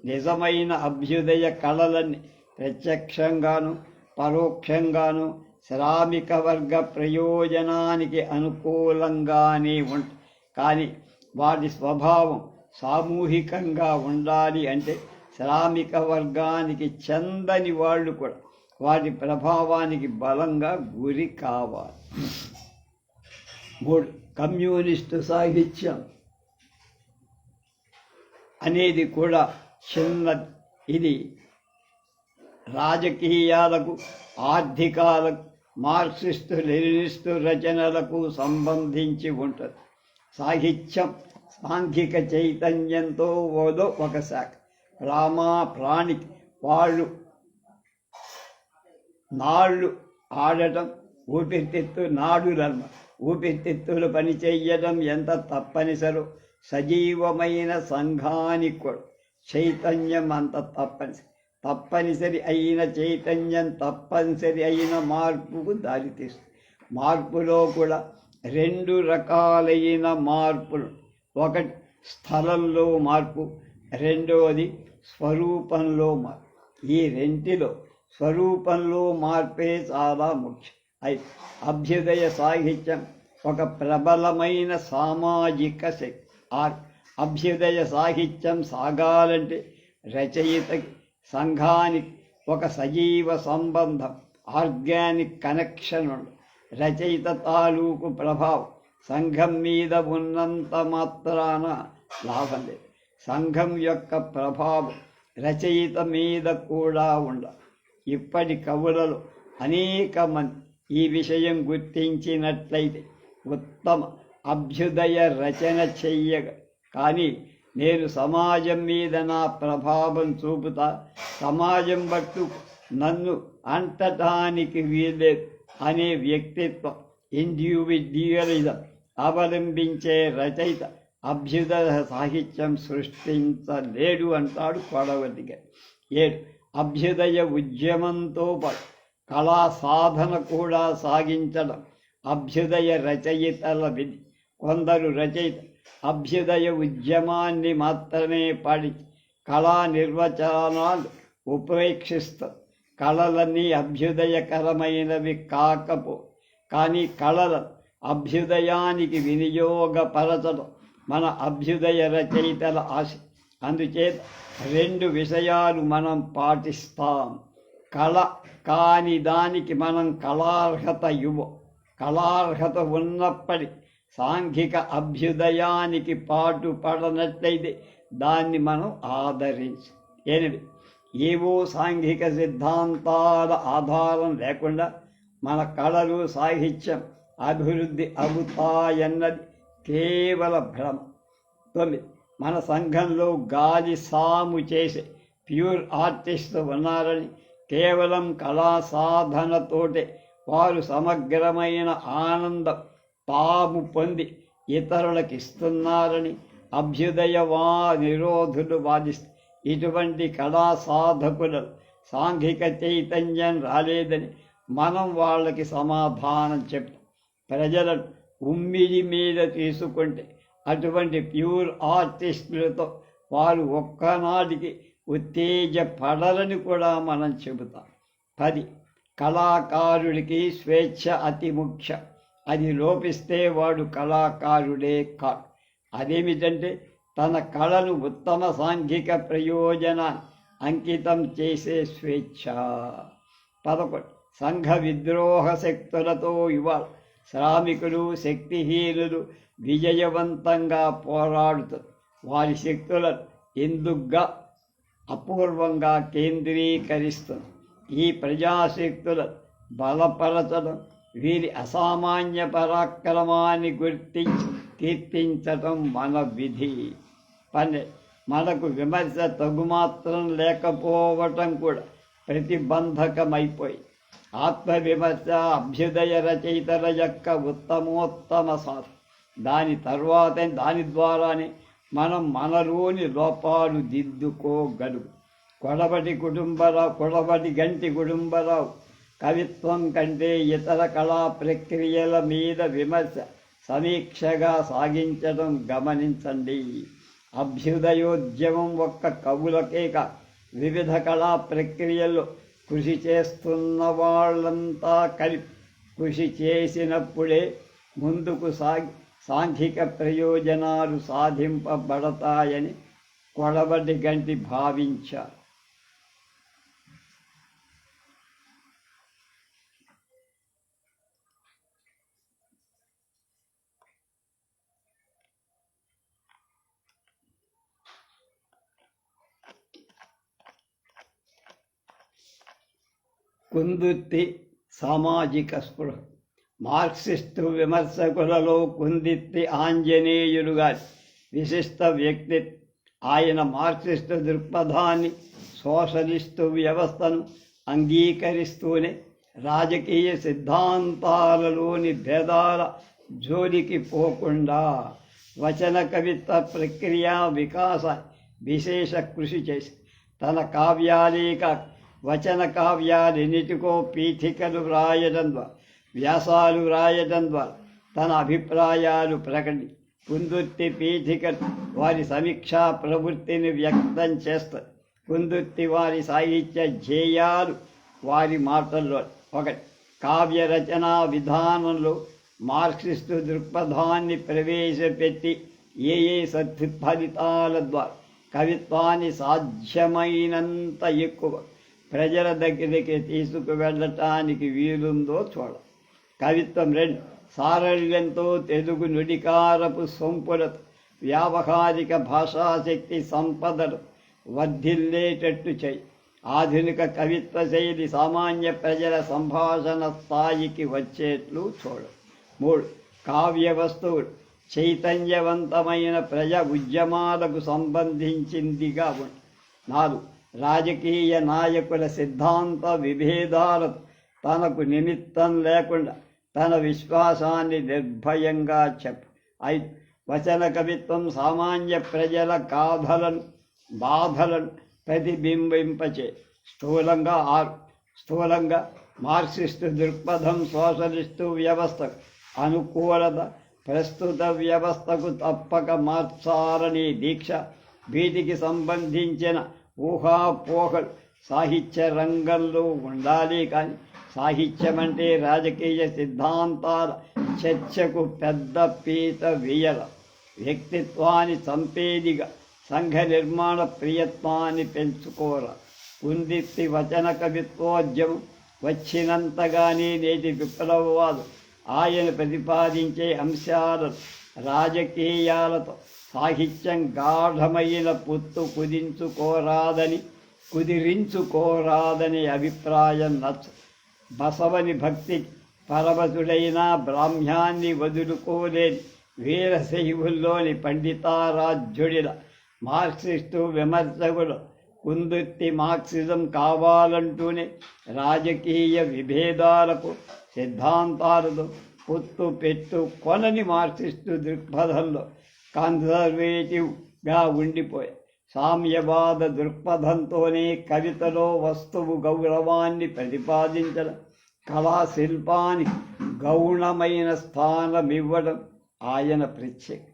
నిజమైన అభ్యుదయ కళలన్నీ ప్రత్యక్షంగాను పరోక్షంగాను శ్రామిక వర్గ ప్రయోజనానికి అనుకూలంగానే ఉంటాయి. కానీ వాటి స్వభావం సామూహికంగా ఉండాలి. అంటే శ్రామిక వర్గానికి చెందని వాళ్ళు కూడా వాటి ప్రభావానికి బలంగా గురి కావాలి. 3, కమ్యూనిస్టు సాహిత్యం అనేది కూడా చిన్నది. ఇది రాజకీయాలకు, ఆర్థికాలకు, మార్క్సిస్టు లెనినిస్టు రచనలకు సంబంధించి ఉంటుంది. సాహిత్యం సాంఘిక చైతన్యంతో ఒక శాఖ. ప్రాణికి వాళ్ళు నాళ్ళు ఆడటం, ఊపిరితిత్తులు పనిచేయడం ఎంత తప్పనిసరో సజీవమైన సంఘానికి కూడా చైతన్యం అంత తప్పనిసరి అయిన చైతన్యం తప్పనిసరి అయిన మార్పుకు దారితీస్తుంది. మార్పులో కూడా 2 రకాలైన మార్పులు. ఒకటి స్థలంలో మార్పు, రెండవది స్వరూపంలో మార్పు. ఈ రెంటిలో స్వరూపంలో మార్పే చాలా ముఖ్యం. అయితే అభ్యుదయ సాహిత్యం ఒక ప్రబలమైన సామాజిక శక్తి. అభ్యుదయ సాహిత్యం సాగాలంటే రచయితకి సంఘానికి ఒక సజీవ సంబంధం, ఆర్గానిక్ కనెక్షన్ ఉండదు. రచయిత తాలూకు ప్రభావం సంఘం మీద ఉన్నంత మాత్రాన లాభం లేదు. సంఘం యొక్క ప్రభావం రచయిత మీద కూడా ఉండాలి. ఇప్పటి కవులలో అనేక మంది ఈ విషయం గుర్తించినట్లయితే ఉత్తమ అభ్యుదయ రచన చెయ్యగ. కానీ నేను సమాజం మీద నా ప్రభావం చూపుతా, సమాజం బట్టు నన్ను అంటటానికి వీల్లేదు అనే వ్యక్తిత్వం, ఇండివిడ్యువలిజం అవలంబించే రచయిత అభ్యుదయ సాహిత్యం సృష్టించలేడు అంటాడు కొడవలిగా. 7, అభ్యుదయ ఉద్యమంతో పాటు కళా సాధన కూడా సాగించడం అభ్యుదయ రచయితల విధి. కొందరు రచయిత అభ్యుదయ ఉద్యమాన్ని మాత్రమే పాడి కళా నిర్వచనాలు ఉపేక్షిస్తారు. కళలన్నీ అభ్యుదయకరమైనవి కానీ కళలను అభ్యుదయానికి వినియోగపరచడం మన అభ్యుదయ రచయితల ఆశ. అందుచేత 2 విషయాలు మనం పాటిస్తాం. కళ కాని దానికి మనం కళార్హత కళార్హత ఉన్నప్పటి సాంఘిక అభ్యుదయానికి పాటుపడనట్లయితే దాన్ని మనం ఆదరించు. 8, ఏవో సాంఘిక సిద్ధాంతాల ఆధారం లేకుండా మన కళలు సాహిత్యం అభివృద్ధి అవుతాయన్నది కేవల భ్రమ. 9, మన సంఘంలో గాలి సాము చేసే ప్యూర్ ఆర్టిస్టు ఉన్నారని, కేవలం కళా సాధనతోటే వారు సమగ్రమైన ఆనందం తాము పొంది ఇతరులకు ఇస్తున్నారని నిరోధులు వాదిస్తారు. ఇటువంటి కళా సాధకులకు సాంఘిక చైతన్యం రాలేదని మనం వాళ్ళకి సమాధానం చెప్తాం. ప్రజలను ఉమ్మిడి మీద తీసుకుంటే అటువంటి ప్యూర్ ఆర్టిస్టులతో వారు ఒక్కనాటికి ఉత్తేజపడరని కూడా మనం చెబుతాం. 10, కళాకారుడికి స్వేచ్ఛ అతి ముఖ్యం. అది లోపిస్తే వాడు కళాకారుడే కాదు. అదేమిటంటే తన కళను ఉత్తమ సాంఘిక ప్రయోజనాన్ని అంకితం చేసే స్వేచ్ఛ. 11, సంఘ విద్రోహ శక్తులతో ఇవాళ శ్రామికులు, శక్తిహీనులు విజయవంతంగా పోరాడుతారు. వారి శక్తులను ఎందుకుగా అపూర్వంగా కేంద్రీకరిస్తుంది. ఈ ప్రజాశక్తులను బలపరచడం, వీరి అసామాన్య పరాక్రమాన్ని గుర్తించి కీర్తించటం మన విధి. 12, మనకు విమర్శ తగుమాత్రం లేకపోవటం కూడా ప్రతిబంధకమైపోయి ఆత్మవిమర్శ అభ్యుదయ రచయితల యొక్క ఉత్తమోత్తమ సాధన. దాని ద్వారానే మనం మనలోని లోపాలు దిద్దుకోగలుగు. కొడవటి గంటి కుటుంబరావు కవిత్వం కంటే ఇతర కళా ప్రక్రియల మీద విమర్శ సమీక్షగా సాగించడం గమనించండి. అభ్యుదయోద్యమం ఒక్క కవులకే కాదు, వివిధ కళా ప్రక్రియల్లో కృషి చేస్తున్న వాళ్ళంతా కలిపి కృషి చేసినప్పుడే ముందుకు సాంఘిక ప్రయోజనాలు సాధింపబడతాయని కొడవటి గంటి భావించారు. కుందుర్తి సామాజిక స్పృహ. మార్క్సిస్టు విమర్శకులలో కుందుర్తి ఆంజనేయులు గారి విశిష్ట వ్యక్తి. ఆయన మార్క్సిస్టు దృక్పథాన్ని, సోషలిస్టు వ్యవస్థను అంగీకరిస్తూనే రాజకీయ సిద్ధాంతాలలోని భేదాల జోలికి పోకుండా వచన కవిత్వ ప్రక్రియ వికాస విశేష కృషి చేసి తన కావ్యాలేక వచన కావ్యాలెన్నిటికో పీఠికలు వ్రాయడం ద్వారా, వ్యాసాలు వ్రాయడం ద్వారా తన అభిప్రాయాలు ప్రకటించి కుందుర్తి పీఠికలు వారి సమీక్షా ప్రవృత్తిని వ్యక్తం చేస్తారు. కుందుర్తి వారి సాహిత్య ధ్యేయాలు వారి మాటల్లో: ఒకటి, కావ్య రచనా విధానంలో మార్క్సిస్టు దృక్పథాన్ని ప్రవేశపెట్టి ఏ సత్ఫలితాల ద్వారా కవిత్వాన్ని సాధ్యమైనంత ఎక్కువ ప్రజల దగ్గరికి తీసుకువెళ్ళటానికి వీలుందో చూడ. కవిత్వం 2, సారళ్యంతో తెలుగు నుడికారపు సొంపులతో వ్యావహారిక భాషాశక్తి సంపదలు వర్ధిల్లేటట్టు చేయి. ఆధునిక కవిత్వ శైలి సామాన్య ప్రజల సంభాషణ స్థాయికి వచ్చేట్లు చూడ. 3, కావ్య వస్తువులు చైతన్యవంతమైన ప్రజా ఉద్యమాలకు సంబంధించిందిగా ఉంది. 4, రాజకీయ నాయకుల సిద్ధాంత విభేదాలకు తనకు నిమిత్తం లేకుండా తన విశ్వాసాన్ని నిర్భయంగా చెప్పు. 5, వచన కవిత్వం సామాన్య ప్రజల బాధలను ప్రతిబింబింపచే. స్థూలంగా 6, మార్క్సిస్టు దృక్పథం సోషలిస్టు వ్యవస్థకు అనుకూలత, ప్రస్తుత వ్యవస్థకు తప్పక మార్చాలని దీక్ష. వీటికి సంబంధించిన ఊహాపోహలు సాహిత్య రంగంలో ఉండాలి, కానీ సాహిత్యం అంటే రాజకీయ సిద్ధాంతాల చర్చకు పెద్ద పీట వేయల. వ్యక్తిత్వాన్ని చంపేదిగా సంఘ నిర్మాణ ప్రియత్వాన్ని పెంచుకోరా. కుందుర్తి వచన కవిత్వోద్యమం వచ్చినంతగానే నేటి విప్లవవాదు ఆయన ప్రతిపాదించే అంశాలను రాజకీయాలతో సాహిత్యం గాఢమైన పొత్తు కుదిరించుకోరాదని అభిప్రాయం నచ్చు. బసవని భక్తికి పరవశుడైన బ్రాహ్మ్యాన్ని వదులుకోలేని వీరశైవుల్లోని పండితారాధ్యుడిల మార్క్సిస్టు విమర్శకులు కుందుర్తి మార్క్సిజం కావాలంటూనే రాజకీయ విభేదాలకు సిద్ధాంతాలతో పొత్తు కొనని మార్క్సిస్టు దృక్పథంలో కన్జర్వేటివ్గా ఉండిపోయి సామ్యవాద దృక్పథంతోనే కవితలో వస్తువు గౌరవాన్ని ప్రతిపాదించడం, కళాశిల్పానికి గౌణమైన స్థానమివ్వడం ఆయన ప్రత్యేక.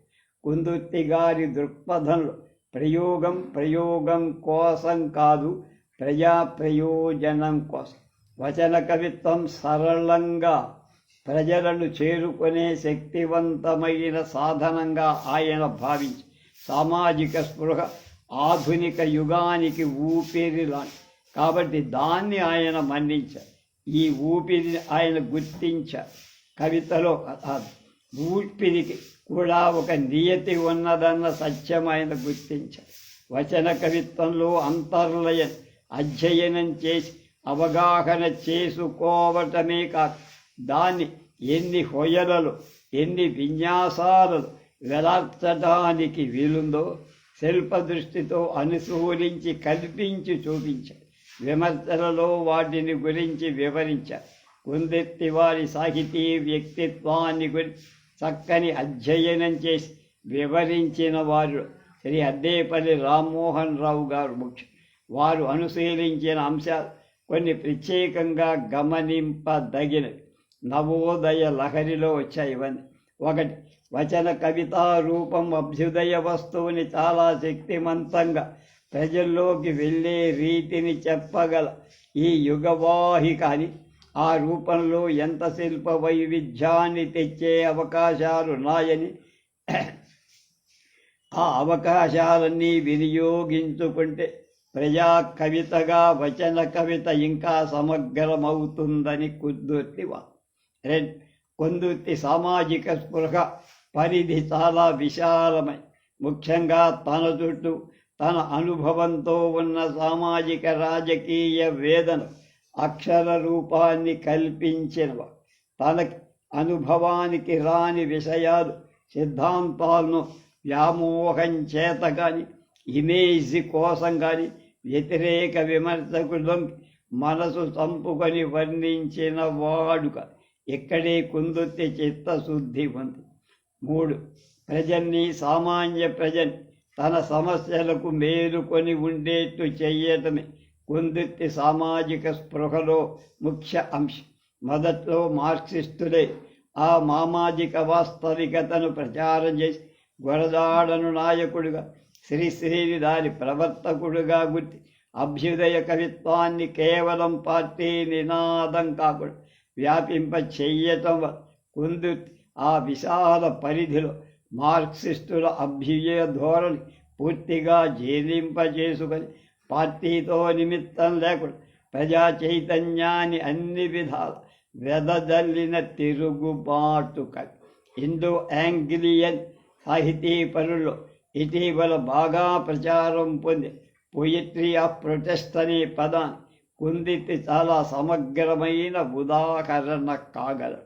కుందుర్తి గారి దృక్పథంలో ప్రయోగం కోసం కాదు, ప్రజా ప్రయోజనం కోసం. వచన కవిత్వం సరళంగా ప్రజలను చేరుకునే శక్తివంతమైన సాధనంగా ఆయన భావించి సామాజిక స్పృహ ఆధునిక యుగానికి ఊపిరిలాంటి. కాబట్టి దాన్ని ఆయన మన్నించారు. ఈ ఊపిరిని ఆయన గుర్తించారు. కవితలో ఊపిరికి కూడా ఒక నియతి ఉన్నదన్న సత్యం ఆయన గుర్తించారు. వచన కవిత్వంలో అంతర్లయ అధ్యయనం చేసి అవగాహన చేసుకోవటమే కాదు, దాన్ని ఎన్ని హొయలలో ఎన్ని విన్యాసాలలో వెలార్చడానికి వీలుందో శిల్పదృష్టితో అనుసూరించి కల్పించి చూపించారు. విమర్శలలో వాటిని గురించి వివరించారు. కుందుర్తి వారి సాహితీ వ్యక్తిత్వాన్ని గురించి చక్కని అధ్యయనం చేసి వివరించిన వారు శ్రీ అద్దేపల్లి రామ్మోహన్ రావు గారు ముఖ్యం. వారు అనుశీలించిన అంశాలు కొన్ని ప్రత్యేకంగా గమనింపదగినవి. నవోదయ లహరిలో వచ్చాయి ఇవన్నీ. ఒకటి, వచన కవితా రూపం అభ్యుదయ వస్తువుని చాలా శక్తివంతంగా ప్రజల్లోకి వెళ్ళే రీతిని చెప్పగల ఈ యుగవాహి కానీ ఆ రూపంలో ఎంత శిల్ప వైవిధ్యాన్ని తెచ్చే అవకాశాలున్నాయని, ఆ అవకాశాలన్నీ వినియోగించుకుంటే ప్రజా కవితగా వచన కవిత ఇంకా సమగ్రమవుతుందని కొందుర్తి సామాజిక స్పృహ పరిధి చాలా విశాలమై ముఖ్యంగా తన చుట్టూ తన అనుభవంతో ఉన్న సామాజిక రాజకీయ వేదన అక్షర రూపాన్ని కల్పించినవ. తనకి అనుభవానికి రాని విషయాలు సిద్ధాంతాలను వ్యామోహం చేత కానీ ఇమేజ్ కోసం కానీ వ్యతిరేక విమర్శకులం మనసు చంపుకొని వర్ణించిన వాడుక ఇక్కడే కుందుర్తి చిత్తశుద్ధి ఉంది. 3, ప్రజల్ని సామాన్య ప్రజల్ని తన సమస్యలకు మేలుకొని ఉండేట్టు చెయ్యటమే కుందుర్తి సామాజిక స్పృహలో ముఖ్య అంశం. మొదట్లో మార్క్సిస్టులే ఆ సామాజిక వాస్తవికతను ప్రచారం చేసి గొరదాడను నాయకుడిగా, శ్రీశ్రీని దాని ప్రవర్తకుడుగా గుర్తి అభ్యుదయ కవిత్వాన్ని కేవలం పార్టీ నినాదం కాకుండా వ్యాపింప చెయ్యటం కుందుర్తి ఆ విశాల పరిధిలో మార్క్సిస్టుల అభ్యుదయ ధోరణి పూర్తిగా జీర్ణింపజేసుకొని పార్టీతో నిమిత్తం లేకుండా ప్రజా చైతన్యాన్ని అన్ని విధాల వెదజల్లిన తిరుగుబాటు కవి. ఇండో యాంగ్లియన్ సాహితీ పనుల్లో ఇటీవల బాగా ప్రచారం పొంది పోయిట్రీ ఆఫ్ ప్రొటెస్ట్ అనే పదాన్ని కుందుర్తి చాలా సమగ్రమైన ఉదాహరణ కాగలరు.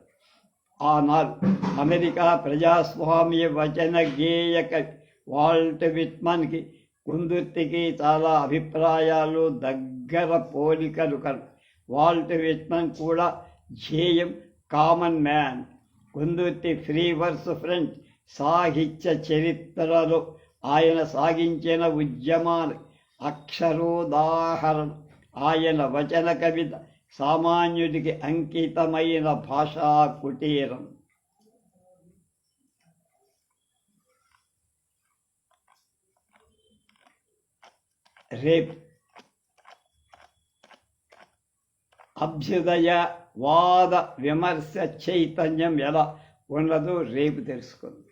ఆనాడు అమెరికా ప్రజాస్వామ్య వచన గేయ కవి వాల్ట్ విట్మన్కి కుందుర్తికి చాలా అభిప్రాయాలు దగ్గర పోలికలు కలు. వాల్ట్ విట్మన్ కూడా ధ్యేయం common man. Kundurti free verse French సాహిత్య చరిత్రలో ఆయన సాగించిన ఉద్యమాలు అక్షరోదాహరణ. ఆయన వచన కవిత సామాన్యుడికి అంకితమైన భాషా కుటీరం. రేపు అభ్యుదయ వాద విమర్శ చైతన్యం ఎలా ఉన్నదో రేపు తెలుసుకుందాం.